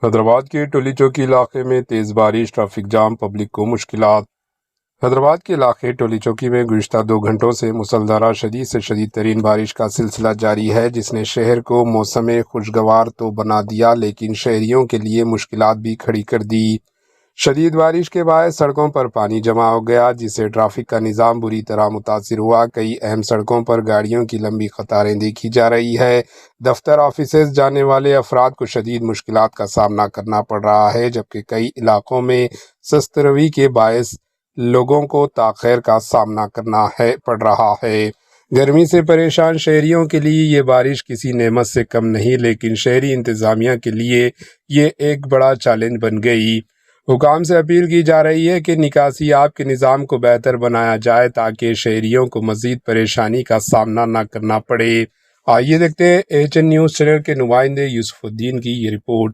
حیدرآباد کے ٹولی چوکی علاقے میں تیز بارش، ٹریفک جام، پبلک کو مشکلات۔ حیدرآباد کے علاقے ٹولی چوکی میں گزشتہ 2 گھنٹوں سے مسلسل شدید سے شدید ترین بارش کا سلسلہ جاری ہے، جس نے شہر کو موسم خوشگوار تو بنا دیا لیکن شہریوں کے لیے مشکلات بھی کھڑی کر دی۔ شدید بارش کے باعث سڑکوں پر پانی جمع ہو گیا، جس سے ٹریفک کا نظام بری طرح متاثر ہوا۔ کئی اہم سڑکوں پر گاڑیوں کی لمبی قطاریں دیکھی جا رہی ہے۔ دفتر، آفیسز جانے والے افراد کو شدید مشکلات کا سامنا کرنا پڑ رہا ہے، جبکہ کئی علاقوں میں سست روی کے باعث لوگوں کو تاخیر کا سامنا کرنا پڑ رہا ہے۔ گرمی سے پریشان شہریوں کے لیے یہ بارش کسی نعمت سے کم نہیں، لیکن شہری انتظامیہ کے لیے یہ ایک بڑا چیلنج بن گئی۔ حکام سے اپیل کی جا رہی ہے کہ نکاسی آب کے نظام کو بہتر بنایا جائے تاکہ شہریوں کو مزید پریشانی کا سامنا نہ کرنا پڑے۔ آئیے دیکھتے ہیں ایچ این نیوز چینل کے نمائندے یوسف الدین کی یہ رپورٹ۔